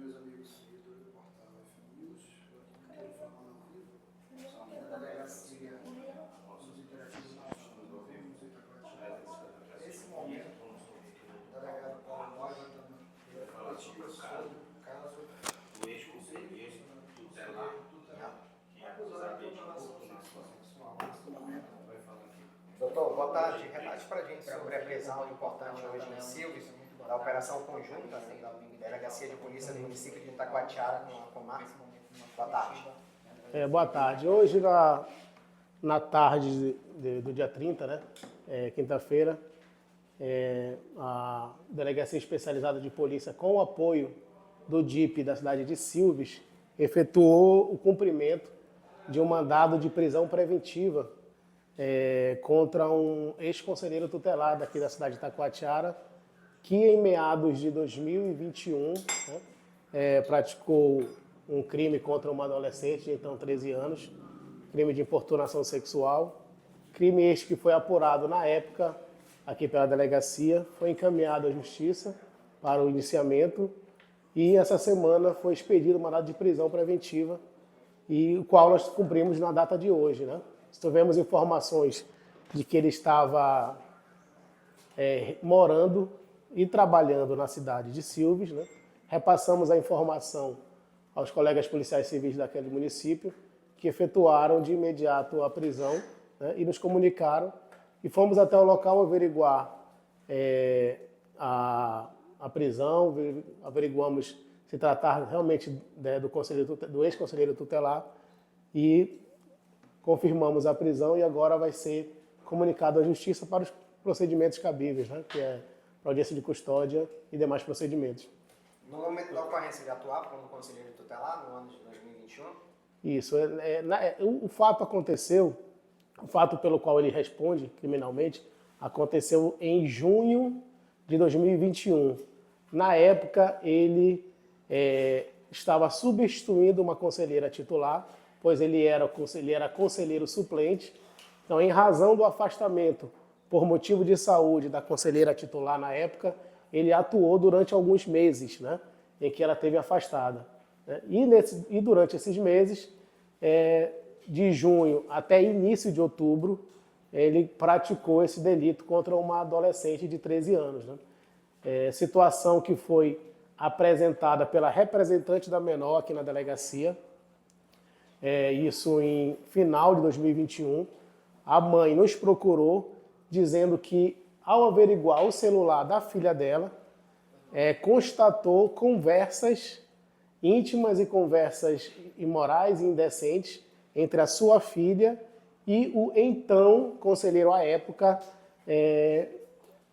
meus amigos seguidores do portal F-News. Eu aqui não quero falar ao vivo, só que na delegacia, os interativos nós ouvimos e esse momento, o delegado Paulo Moura também refletiu sobre o caso do ex-conselheiro tutelar, que é acusado de violação sexual. Nesse momento, vai falar aqui. Doutor, boa tarde. Relate para a gente sobre a prisão importante hoje em Silves, da operação conjunta, né, da Delegacia de Polícia do município de Itacoatiara com a Comar. Boa tarde. Boa tarde. Hoje, na tarde do dia 30, né, quinta-feira, a Delegacia Especializada de Polícia, com o apoio do DIP da cidade de Silves, efetuou o cumprimento de um mandado de prisão preventiva contra um ex-conselheiro tutelar daqui da cidade de Itacoatiara, que em meados de 2021 praticou um crime contra uma adolescente de então 13 anos, crime de importunação sexual, crime este que foi apurado na época aqui pela delegacia, foi encaminhado à justiça para o indiciamento e essa semana foi expedido um mandado de prisão preventiva, e o qual nós cumprimos na data de hoje, né? Tivemos informações de que ele estava morando e trabalhando na cidade de Silves, né? Repassamos a informação aos colegas policiais civis daquele município, que efetuaram de imediato a prisão, né? E nos comunicaram, e fomos até o local averiguar a prisão, averiguamos se tratar realmente do ex-conselheiro tutelar, e confirmamos a prisão, e agora vai ser comunicado à justiça para os procedimentos cabíveis, né? Que é audiência de custódia e demais procedimentos. No momento da ocorrência, ele atuava como conselheiro tutelar no ano de 2021? Isso. O fato aconteceu, o fato pelo qual ele responde criminalmente, aconteceu em junho de 2021. Na época, ele estava substituindo uma conselheira titular, pois ele era conselheiro suplente. Então, em razão do afastamento por motivo de saúde da conselheira titular na época, ele atuou durante alguns meses, né, em que ela esteve afastada. Né? E durante esses meses, de junho até início de outubro, ele praticou esse delito contra uma adolescente de 13 anos. Né? Situação que foi apresentada pela representante da menor aqui na delegacia, isso em final de 2021. A mãe nos procurou dizendo que, ao averiguar o celular da filha dela, constatou conversas íntimas e conversas imorais e indecentes entre a sua filha e o então conselheiro à época,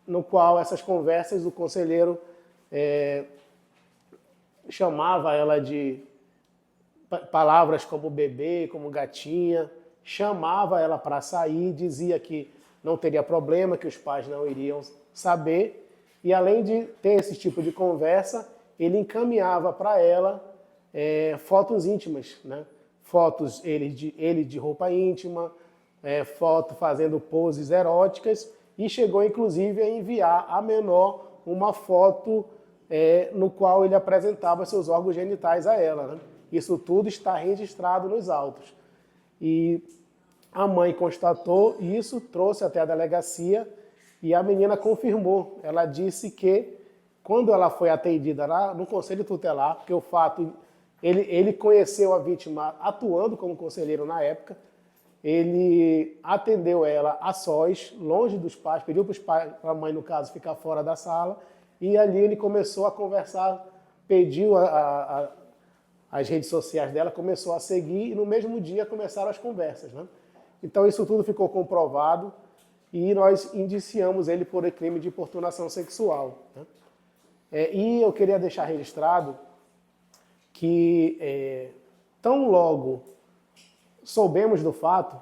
no qual essas conversas o conselheiro chamava ela de palavras como bebê, como gatinha, chamava ela para sair, dizia que não teria problema, que os pais não iriam saber, e além de ter esse tipo de conversa, ele encaminhava para ela fotos íntimas, né? Fotos ele de roupa íntima, foto fazendo poses eróticas, e chegou inclusive a enviar à menor uma foto no qual ele apresentava seus órgãos genitais a ela. Né? Isso tudo está registrado nos autos. E a mãe constatou isso, trouxe até a delegacia, e a menina confirmou. Ela disse que, quando ela foi atendida lá no conselho tutelar, porque o fato, ele conheceu a vítima atuando como conselheiro na época, ele atendeu ela a sós, longe dos pais, pediu para a mãe, no caso, ficar fora da sala, e ali ele começou a conversar, pediu as redes sociais dela, começou a seguir, e no mesmo dia começaram as conversas. Né? Então isso tudo ficou comprovado, e nós indiciamos ele por crime de importunação sexual. Né? E eu queria deixar registrado que, tão logo soubemos do fato,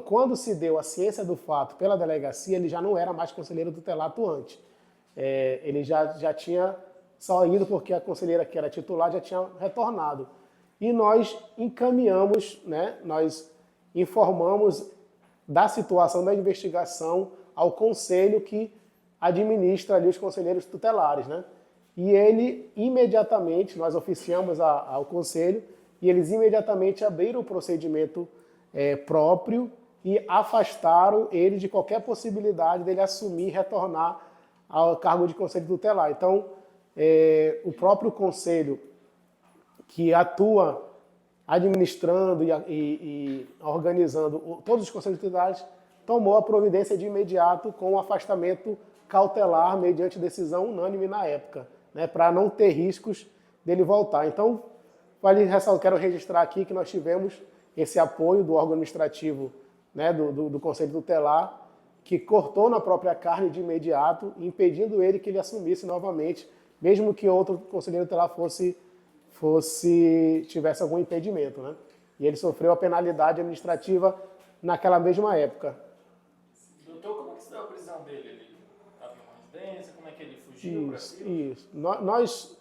quando se deu a ciência do fato pela delegacia, ele já não era mais conselheiro tutelar atuante. Ele já tinha saído, porque a conselheira que era titular já tinha retornado. E nós encaminhamos, né, nós informamos da situação da investigação ao conselho que administra ali os conselheiros tutelares, né? e ele imediatamente, nós oficiamos ao conselho, e eles imediatamente abriram o procedimento próprio e afastaram ele de qualquer possibilidade dele assumir e retornar ao cargo de conselho tutelar. Então, o próprio conselho que atua administrando e organizando todos os conselhos tutelares tomou a providência de imediato com o afastamento cautelar mediante decisão unânime na época, né, para não ter riscos dele voltar. Então, quero registrar aqui que nós tivemos esse apoio do órgão administrativo, né, do Conselho Tutelar, que cortou na própria carne de imediato, impedindo ele que ele assumisse novamente, mesmo que outro conselheiro tutelar tivesse algum impedimento, né? E ele sofreu a penalidade administrativa naquela mesma época. Doutor, como é que se deu a prisão dele? Ele estava em uma residência? Como é que ele fugiu? Isso. Nós,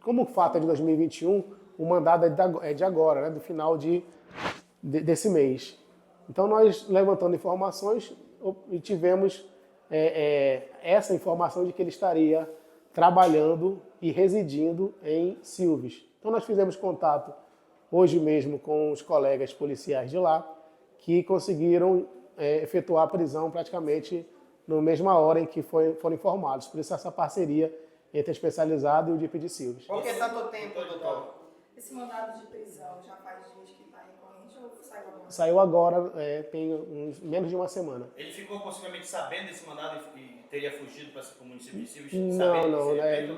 como o fato é de 2021, o mandado é de agora, né, do final desse mês. Então, nós levantando informações e tivemos essa informação de que ele estaria trabalhando e residindo em Silves. Então, nós fizemos contato hoje mesmo com os colegas policiais de lá, que conseguiram efetuar a prisão praticamente na mesma hora em que foram informados. Por isso, essa parceria entre a especializada e o DIP de Silves. Por que tanto tempo, doutor? Esse mandado de prisão já faz dias que está em corrente ou saiu agora? Saiu agora, tem menos de uma semana. Ele ficou possivelmente sabendo desse mandado e teria fugido para o município de Silves?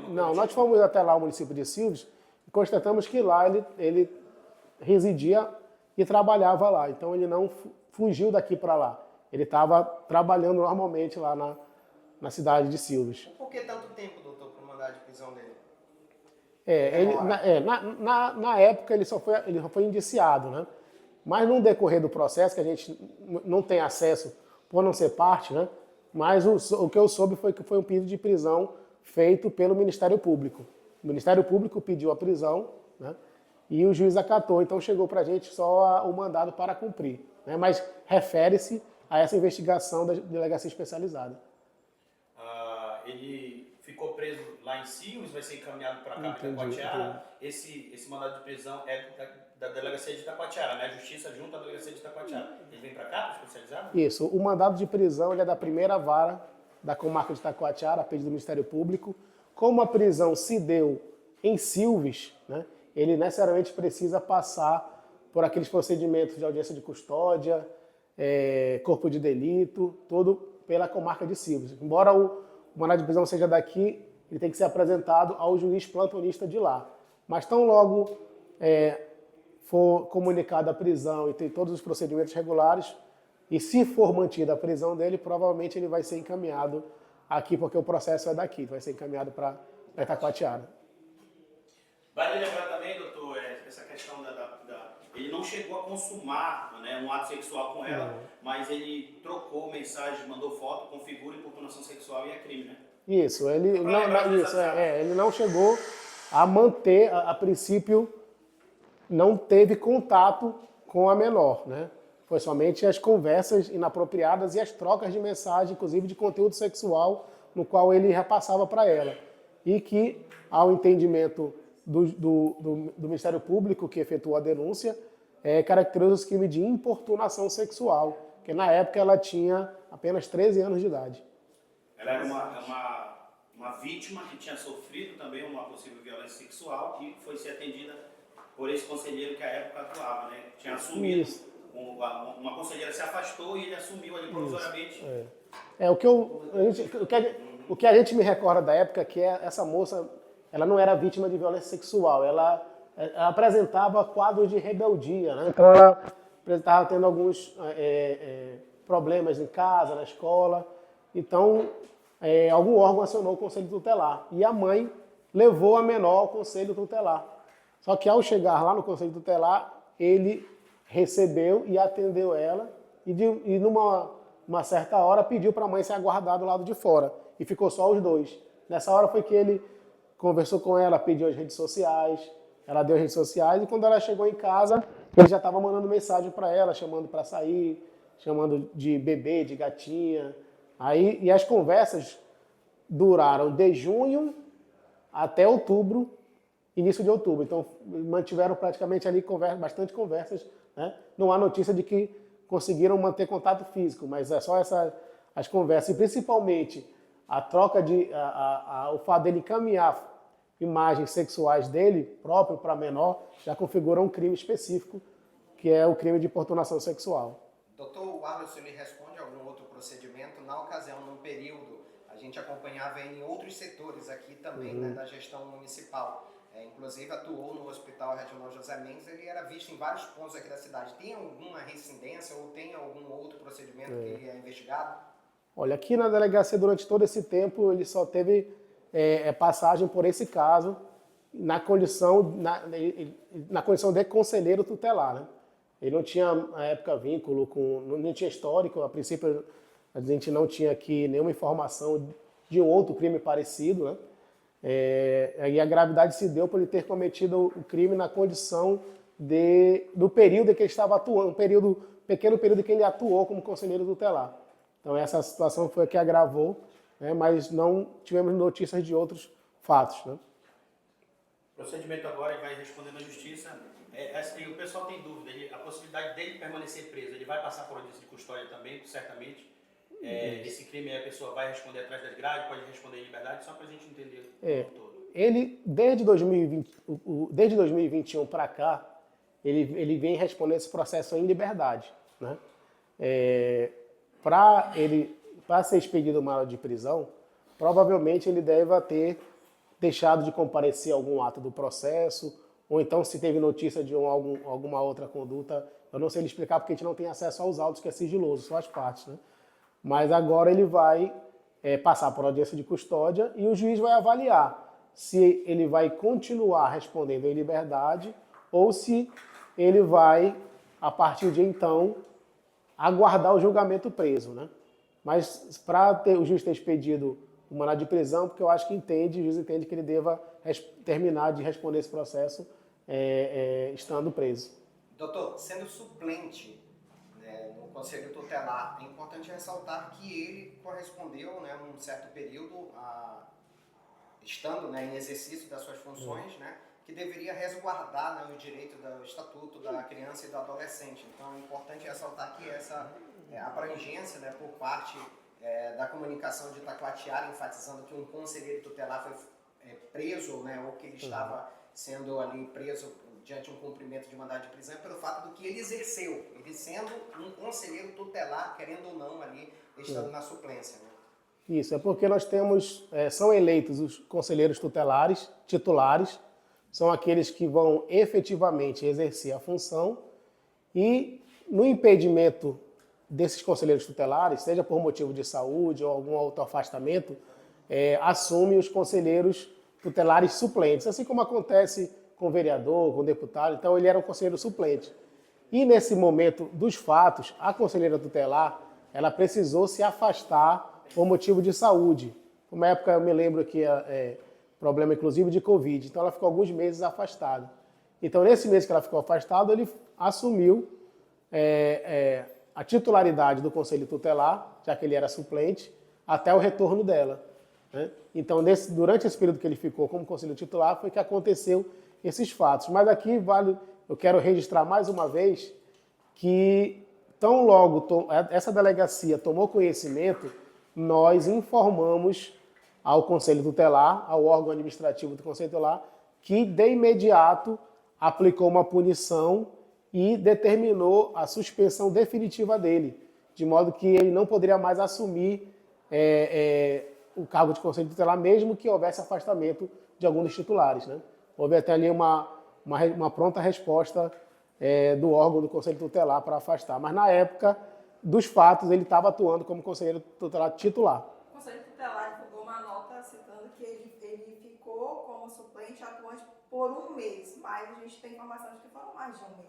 Não, nós fomos até lá ao município de Silves e constatamos que lá ele residia e trabalhava lá. Então ele não fugiu daqui para lá. Ele estava trabalhando normalmente lá na cidade de Silves. Por que tanto tempo, doutor, para o mandado de prisão dele? Na época ele só foi indiciado, né? Mas no decorrer do processo, que a gente não tem acesso por não ser parte, né? Mas o que eu soube foi que foi um pedido de prisão feito pelo Ministério Público. O Ministério Público pediu a prisão, né? E o juiz acatou. Então chegou para a gente só o mandado para cumprir, né? Mas refere-se a essa investigação da delegacia especializada. Ele ficou preso lá em Silves, vai ser encaminhado para cá, para Itacoatiara. Esse mandado de prisão é da delegacia de Itacoatiara, né? A justiça junto à delegacia de Itacoatiara. Ele vem para cá, para especializado? Isso. O mandado de prisão ele é da primeira vara da comarca de Itacoatiara, a pedido do Ministério Público. Como a prisão se deu em Silves, né, ele necessariamente precisa passar por aqueles procedimentos de audiência de custódia, corpo de delito, todo pela comarca de Silves. Embora o mandado de prisão seja daqui, ele tem que ser apresentado ao juiz plantonista de lá. Mas tão logo for comunicada a prisão e tem todos os procedimentos regulares, e se for mantida a prisão dele, provavelmente ele vai ser encaminhado aqui, porque o processo é daqui, vai ser encaminhado para Itacoatiara. Vale lembrar também, doutor, essa questão ele não chegou a consumar, né, um ato sexual com ela, mas ele trocou mensagem, mandou foto, configura importunação sexual e é crime, né? Isso, ele não chegou a manter, a princípio, não teve contato com a menor, né? Foi somente as conversas inapropriadas e as trocas de mensagem, inclusive de conteúdo sexual, no qual ele repassava para ela. E que, ao entendimento do Ministério Público, que efetuou a denúncia, caracteriza os crimes de importunação sexual, que na época ela tinha apenas 13 anos de idade. Ela era uma vítima que tinha sofrido também uma possível violência sexual e foi ser atendida por esse conselheiro que à época atuava, né? Tinha assumido. Isso. Uma conselheira se afastou e ele assumiu ali provisoriamente. O que a gente me recorda da época é que essa moça, ela não era vítima de violência sexual, ela apresentava quadros de rebeldia, né? Então ela estava tendo alguns problemas em casa, na escola. Então, algum órgão acionou o Conselho Tutelar e a mãe levou a menor ao Conselho Tutelar. Só que ao chegar lá no Conselho Tutelar, ele recebeu e atendeu ela e numa certa hora pediu para a mãe ser aguardada do lado de fora e ficou só os dois. Nessa hora foi que ele conversou com ela, pediu as redes sociais, ela deu as redes sociais e quando ela chegou em casa, ele já estava mandando mensagem para ela, chamando para sair, chamando de bebê, de gatinha. E as conversas duraram de junho até outubro, início de outubro. Então, mantiveram praticamente ali bastante conversas, né? Não há notícia de que conseguiram manter contato físico, mas é só as conversas, e principalmente a troca o fato dele encaminhar imagens sexuais dele próprio para menor, já configura um crime específico, que é o crime de importunação sexual. Doutor Arlson, ele responde a algum outro procedimento? Na ocasião, num período, a gente acompanhava ele em outros setores aqui também, né, da gestão municipal. Inclusive atuou no Hospital Regional José Mendes, ele era visto em vários pontos aqui da cidade. Tem alguma reincidência ou tem algum outro procedimento que ele é investigado? Olha, aqui na delegacia, durante todo esse tempo, ele só teve passagem por esse caso na condição de conselheiro tutelar, né? Ele não tinha, na época, vínculo não tinha histórico, a princípio a gente não tinha aqui nenhuma informação de um outro crime parecido, né? E a gravidade se deu por ele ter cometido o crime na condição do período em que ele estava atuando, pequeno período em que ele atuou como conselheiro tutelar. Então essa situação foi a que agravou, né, mas não tivemos notícias de outros fatos, né? O procedimento agora ele vai responder na justiça. O pessoal tem dúvida, a possibilidade dele permanecer preso, ele vai passar por audiência de custódia também, certamente. Esse crime a pessoa vai responder atrás das grades, pode responder em liberdade, só para a gente entender o todo. Ele, desde 2021 para cá, ele vem respondendo esse processo em liberdade, né? Para ser expedido uma hora de prisão, provavelmente ele deve ter deixado de comparecer a algum ato do processo, ou então se teve notícia de alguma outra conduta, eu não sei lhe explicar porque a gente não tem acesso aos autos, que é sigiloso, só as partes, né? Mas agora ele vai passar por audiência de custódia e o juiz vai avaliar se ele vai continuar respondendo em liberdade ou se ele vai, a partir de então, aguardar o julgamento preso, né? Mas para o juiz ter expedido o mandado de prisão, porque eu acho que o juiz entende que ele deva terminar de responder esse processo estando preso. Doutor, sendo suplente, né, no Conselho Tutelar, é importante ressaltar que ele correspondeu, né, um certo período, estando, né, em exercício das suas funções, né, que deveria resguardar, né, o direito do Estatuto da Criança e do Adolescente. Então é importante ressaltar que essa abrangência, né, por parte da comunicação de Itacoatiara, enfatizando que um conselheiro tutelar foi preso, né, ou que ele estava sendo ali preso diante de um cumprimento de mandado de prisão, pelo fato do que ele exerceu, ele sendo um conselheiro tutelar, querendo ou não ali, estando na suplência, né? Isso, é porque nós temos, são eleitos os conselheiros tutelares, titulares, são aqueles que vão efetivamente exercer a função e no impedimento desses conselheiros tutelares, seja por motivo de saúde ou algum outro afastamento, assume os conselheiros tutelares suplentes, assim como acontece com o vereador, com o deputado. Então ele era um conselheiro suplente. E nesse momento dos fatos, a conselheira tutelar, ela precisou se afastar por motivo de saúde. Uma época eu me lembro que problema inclusive de Covid, então ela ficou alguns meses afastada. Então nesse mês que ela ficou afastada, ele assumiu a titularidade do Conselho Tutelar, já que ele era suplente, até o retorno dela, né? Então, durante esse período que ele ficou como Conselho Titular, foi que aconteceu esses fatos. Mas aqui eu quero registrar mais uma vez que tão logo essa delegacia tomou conhecimento, nós informamos ao Conselho Tutelar, ao órgão administrativo do Conselho Tutelar, que de imediato aplicou uma punição e determinou a suspensão definitiva dele, de modo que ele não poderia mais assumir o cargo de Conselho Tutelar, mesmo que houvesse afastamento de algum dos titulares, né? Houve até ali uma pronta resposta do órgão do Conselho Tutelar para afastar. Mas na época dos fatos, ele estava atuando como Conselheiro Tutelar titular. O Conselho Tutelar divulgou uma nota citando que ele ficou como suplente atuante por um mês, mas a gente tem informação de que foram mais de um mês.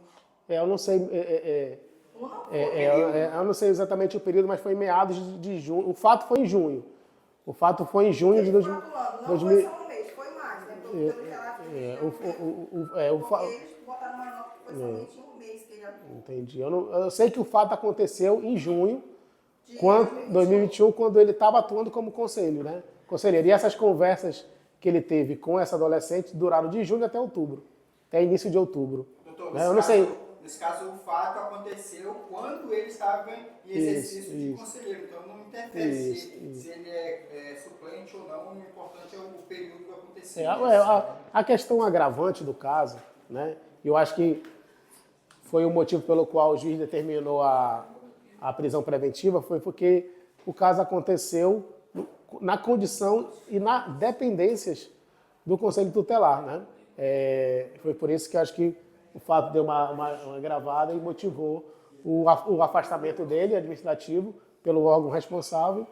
Eu não sei. Eu não sei exatamente o período, mas foi em meados de junho. O fato foi em junho. O fato foi em junho de 2000. Não foi só um mês, foi mais, né? Porque eles botaram uma nota que foi somente um mês que ele atuou. Entendi. Eu sei que o fato aconteceu em junho, 2021, quando ele estava atuando como conselho, né? Conselheiro. E essas conversas que ele teve com essa adolescente duraram de junho até outubro, até início de outubro. Doutor, Eu não sei. Nesse caso, o fato aconteceu quando ele estava em exercício de Isso. conselheiro. Então, não interfere Isso. se ele é suplente ou não. O importante é o período que aconteceu. A questão agravante do caso, né? Eu acho que foi o motivo pelo qual o juiz determinou a prisão preventiva, foi porque o caso aconteceu na condição e na dependências do Conselho Tutelar, né? Foi por isso que eu acho que o fato deu uma gravada e motivou o afastamento dele, administrativo, pelo órgão responsável,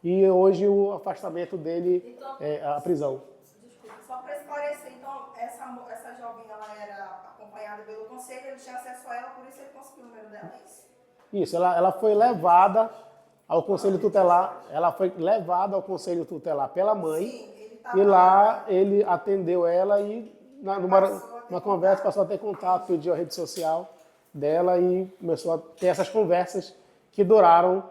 e hoje o afastamento dele é a prisão. Desculpa, só para esclarecer, então, essa jovem, ela era acompanhada pelo conselho, ele tinha acesso a ela, por isso ele conseguiu o número dela, é isso? Isso, ela foi levada ao Conselho Tutelar, pela mãe, Sim, ele estava e lá ele atendeu ela e numa conversa passou a ter contato, pediu a rede social dela e começou a ter essas conversas que duraram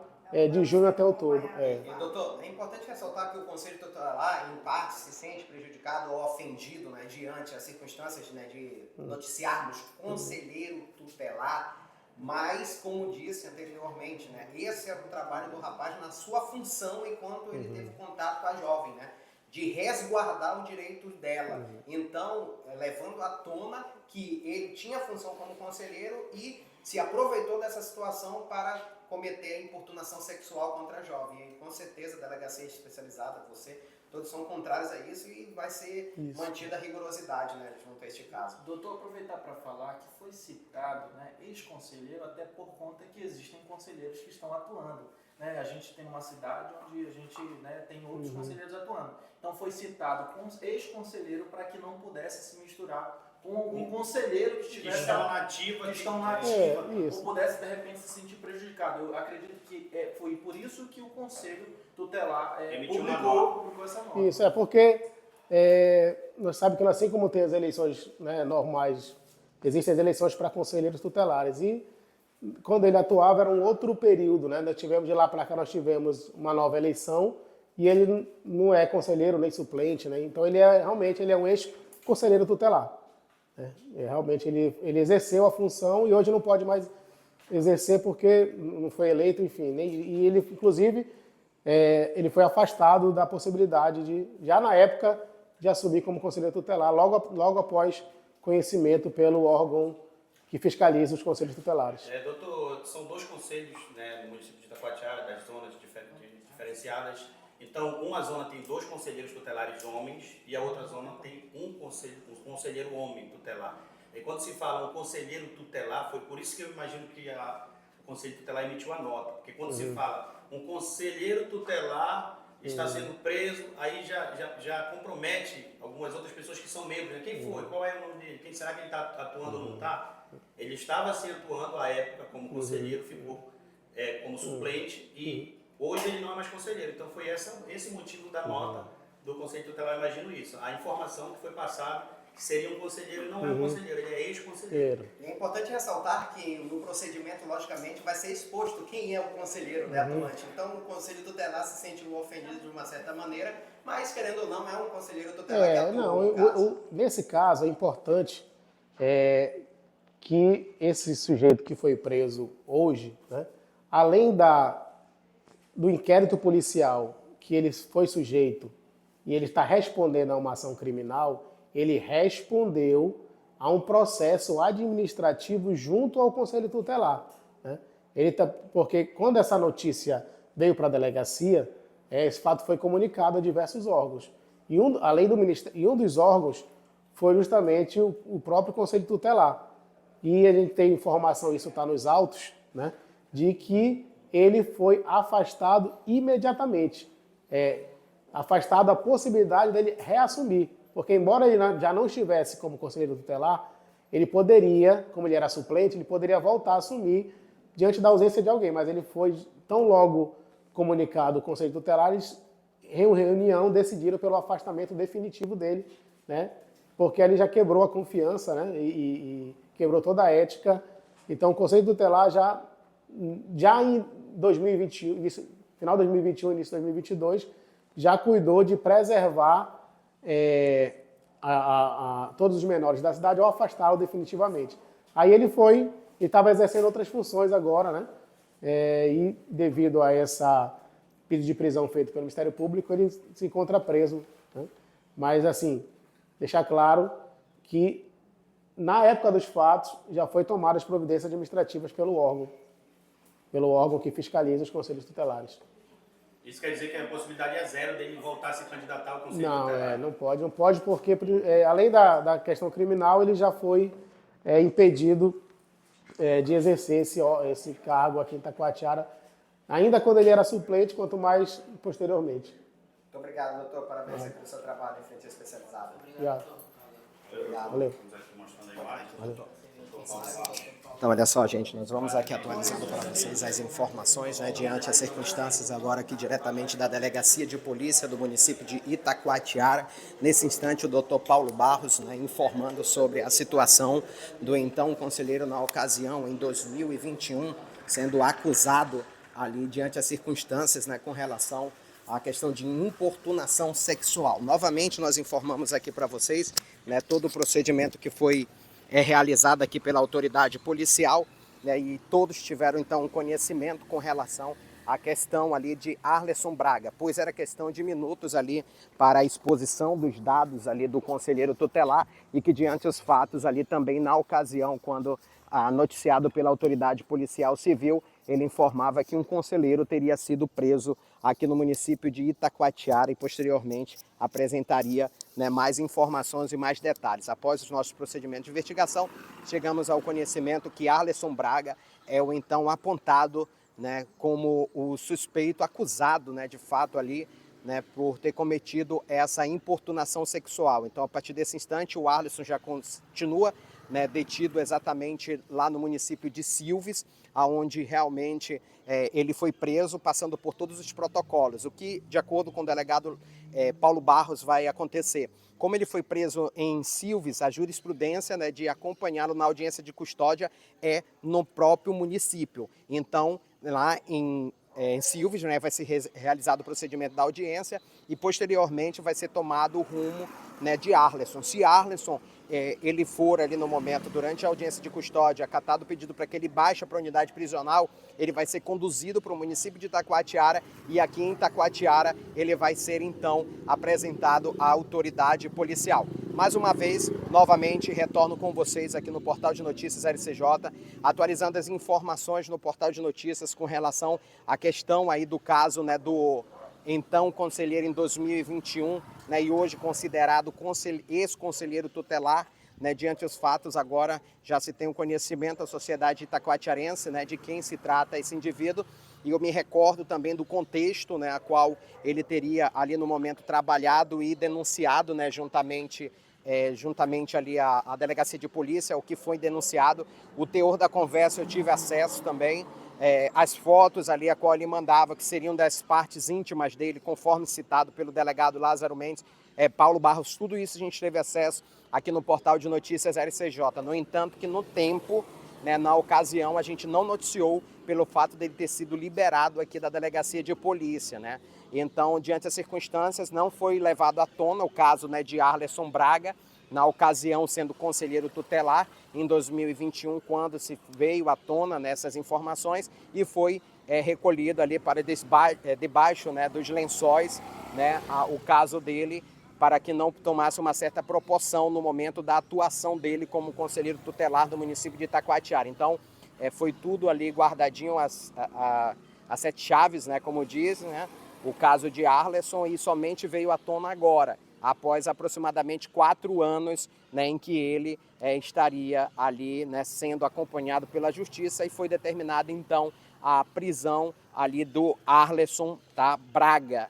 de junho até outubro. E, doutor, é importante ressaltar que o Conselho Tutelar, em parte, se sente prejudicado ou ofendido, né, diante as circunstâncias, né, de noticiarmos conselheiro tutelar, mas, como disse anteriormente, né, esse era o trabalho do rapaz na sua função enquanto ele teve contato com a jovem, né, de resguardar o direito dela. Então, levando à tona que ele tinha função como conselheiro e se aproveitou dessa situação para cometer importunação sexual contra a jovem. E, com certeza, a delegacia especializada, você, todos são contrários a isso e vai ser mantida a rigorosidade, né, junto a este caso. Doutor, aproveitar para falar que foi citado, né, ex-conselheiro, até por conta que existem conselheiros que estão atuando. Né? A gente tem uma cidade onde a gente, né, tem outros conselheiros atuando. Então foi citado ex-conselheiro para que não pudesse se misturar com algum conselheiro que estivesse Estão na ativa. Isso. ou pudesse de repente se sentir prejudicado. Eu acredito que foi por isso que o Conselho Tutelar publicou essa nota. Isso, porque nós sabemos que assim como tem as eleições, né, normais, existem as eleições para conselheiros tutelares. E quando ele atuava era um outro período, né? Nós tivemos, de lá para cá, nós tivemos uma nova eleição e ele não é conselheiro nem suplente, né? Então ele realmente é um ex-conselheiro tutelar. Né? Realmente ele exerceu a função e hoje não pode mais exercer porque não foi eleito, enfim. E ele, inclusive, ele foi afastado da possibilidade já na época, de assumir como conselheiro tutelar, logo após conhecimento pelo órgão que fiscaliza os conselhos tutelares. Doutor, são dois conselhos, né, no município de Itacoatiara, das zonas diferenciadas. Então, uma zona tem 2 conselheiros tutelares homens e a outra zona tem um conselheiro homem tutelar. E quando se fala um conselheiro tutelar, foi por isso que eu imagino que o Conselho Tutelar emitiu a nota. Porque quando se fala um conselheiro tutelar está sendo preso, aí já compromete algumas outras pessoas que são membros. Né? Quem foi? Qual é o nome dele? Quem será que ele está atuando ou não está? Ele estava se atuando à época como conselheiro, ficou como suplente e hoje ele não é mais conselheiro. Então foi esse motivo da nota do Conselho Tutelar, eu imagino isso. A informação que foi passada que seria um conselheiro e não é um conselheiro, ele é ex-conselheiro. É importante ressaltar que no procedimento, logicamente, vai ser exposto quem é o conselheiro, né, atuante. Então o Conselho Tutelar se sente ofendido de uma certa maneira, mas querendo ou não, é um conselheiro tutelar que atua no caso. Nesse caso é importante que esse sujeito que foi preso hoje, né, além do inquérito policial que ele foi sujeito e ele está respondendo a uma ação criminal, ele respondeu a um processo administrativo junto ao Conselho Tutelar. Né? Porque quando essa notícia veio para a delegacia, esse fato foi comunicado a diversos órgãos. E um dos órgãos foi justamente o próprio Conselho Tutelar. E a gente tem informação, isso está nos autos, né, de que ele foi afastado imediatamente. Afastado a possibilidade dele reassumir. Porque embora ele já não estivesse como conselheiro tutelar, ele poderia, como ele era suplente, ele poderia voltar a assumir diante da ausência de alguém. Mas ele foi tão logo comunicado o conselho tutelar, eles, em reunião, decidiram pelo afastamento definitivo dele, né? Porque ele já quebrou a confiança, né? E quebrou toda a ética. Então o conselho tutelar já em 2021, final de 2021, início de 2022, já cuidou de preservar todos os menores da cidade ou afastá-lo definitivamente. Aí ele foi e estava exercendo outras funções agora, né? E devido a essa pedido de prisão feito pelo Ministério Público, ele se encontra preso, né? Mas, assim, deixar claro que na época dos fatos já foi tomadas providências administrativas pelo órgão que fiscaliza os conselhos tutelares. Isso quer dizer que a possibilidade é zero dele voltar a se candidatar ao Conselho Não, Tutelar? não pode porque, além da questão criminal, ele já foi impedido de exercer esse cargo aqui em Itacoatiara, ainda quando ele era suplente, quanto mais posteriormente. Muito obrigado, doutor. Parabéns aqui pelo seu trabalho em frente especializada. Obrigado. Obrigado. Valeu. Estamos aqui mostrando a imagem. Doutor Paulo Barros. Então, olha só, gente, nós vamos aqui atualizando para vocês as informações, né, diante as circunstâncias agora aqui diretamente da Delegacia de Polícia do município de Itacoatiara. Nesse instante, o doutor Paulo Barros, né, informando sobre a situação do então conselheiro na ocasião, em 2021, sendo acusado ali diante as circunstâncias, né, com relação à questão de importunação sexual. Novamente, nós informamos aqui para vocês, né, todo o procedimento que foi realizado aqui pela autoridade policial, né, e todos tiveram então um conhecimento com relação à questão ali de Arleson Braga, pois era questão de minutos ali para a exposição dos dados ali do conselheiro tutelar e que diante os fatos ali também na ocasião, quando noticiado pela autoridade policial civil, ele informava que um conselheiro teria sido preso aqui no município de Itacoatiara e posteriormente apresentaria, né, mais informações e mais detalhes. Após os nossos procedimentos de investigação, chegamos ao conhecimento que Arleson Braga é o então apontado, né, como o suspeito acusado, né, de fato ali, né, por ter cometido essa importunação sexual. Então, a partir desse instante, o Arleson já continua, né, detido exatamente lá no município de Silves, aonde realmente ele foi preso, passando por todos os protocolos. O que, de acordo com o delegado Paulo Barros, vai acontecer? Como ele foi preso em Silves, a jurisprudência, né, de acompanhá-lo na audiência de custódia é no próprio município. Então, lá em Silves, né, vai ser realizado o procedimento da audiência e posteriormente vai ser tomado o rumo, né, de Arleson. Se Arleson ele for ali no momento, durante a audiência de custódia, acatado o pedido para que ele baixe para a unidade prisional, ele vai ser conduzido para o município de Itacoatiara e aqui em Itacoatiara ele vai ser então apresentado à autoridade policial. Mais uma vez, novamente, retorno com vocês aqui no Portal de Notícias LCJ, atualizando as informações no Portal de Notícias com relação à questão aí do caso, né, do então conselheiro em 2021, né, e hoje considerado ex-conselheiro tutelar, né, diante os fatos agora já se tem um conhecimento da sociedade itacoatiarense, né, de quem se trata esse indivíduo, e eu me recordo também do contexto, né, a qual ele teria ali no momento trabalhado e denunciado, né, juntamente ali a delegacia de polícia, o que foi denunciado. O teor da conversa eu tive acesso também, as fotos ali a qual ele mandava, que seriam das partes íntimas dele, conforme citado pelo delegado Lázaro Mendes, Paulo Barros, tudo isso a gente teve acesso aqui no Portal de Notícias LCJ. No entanto, que no tempo, né, na ocasião, a gente não noticiou pelo fato dele ter sido liberado aqui da delegacia de polícia, né? Então, diante das circunstâncias, não foi levado à tona o caso, né, de Arleson Braga, na ocasião sendo conselheiro tutelar, em 2021, quando se veio à tona nessas informações e foi recolhido ali para debaixo, né, dos lençóis, né, o caso dele, para que não tomasse uma certa proporção no momento da atuação dele como conselheiro tutelar do município de Itacoatiara. Então, foi tudo ali guardadinho, as 7 chaves, né, como diz, né, o caso de Arleson, e somente veio à tona agora, após aproximadamente 4 anos, né, em que ele estaria ali, né, sendo acompanhado pela justiça, e foi determinada então a prisão ali do Arleson, tá, Braga,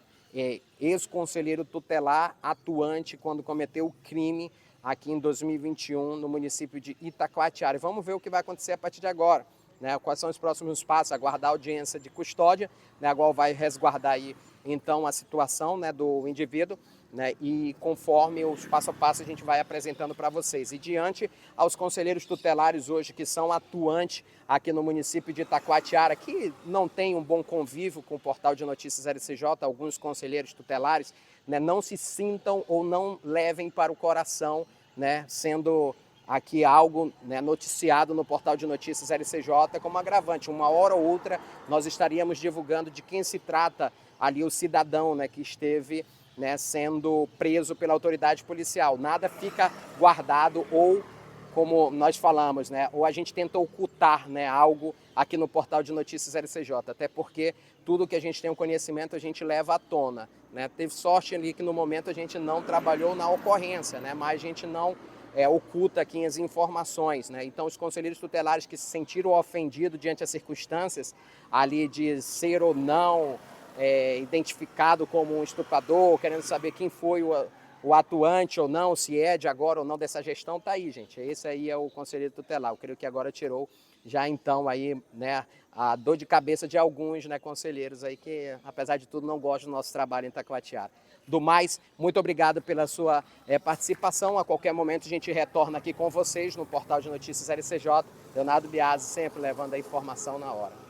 ex-conselheiro tutelar atuante quando cometeu o crime aqui em 2021 no município de Itacoatiara. Vamos ver o que vai acontecer a partir de agora, né? Quais são os próximos passos? Aguardar a audiência de custódia, né, a qual vai resguardar aí então a situação, né, do indivíduo, né, e conforme os passo a passo a gente vai apresentando para vocês. E diante aos conselheiros tutelares hoje que são atuantes aqui no município de Itacoatiara, que não tem um bom convívio com o Portal de Notícias LCJ, alguns conselheiros tutelares né, não se sintam ou não levem para o coração, né, sendo aqui algo, né, noticiado no portal de notícias LCJ como agravante. Uma hora ou outra nós estaríamos divulgando de quem se trata ali o cidadão, né, que esteve, né, sendo preso pela autoridade policial. Nada fica guardado ou, como nós falamos, né, ou a gente tenta ocultar, né, algo aqui no portal de notícias LCJ, até porque tudo que a gente tem o conhecimento a gente leva à tona, né. Teve sorte ali que no momento a gente não trabalhou na ocorrência, né, mas a gente não oculta aqui as informações, né. Então os conselheiros tutelares que se sentiram ofendidos diante das circunstâncias ali de ser ou não identificado como um estuprador, querendo saber quem foi o atuante ou não, se é de agora ou não dessa gestão, tá aí, gente. Esse aí é o conselheiro tutelar. Eu creio que agora tirou já então aí, né, a dor de cabeça de alguns, né, conselheiros aí que, apesar de tudo, não gostam do nosso trabalho em Itacoatiara. Do mais, muito obrigado pela sua participação. A qualquer momento a gente retorna aqui com vocês no portal de notícias LCJ. Leonardo Biasi sempre levando a informação na hora.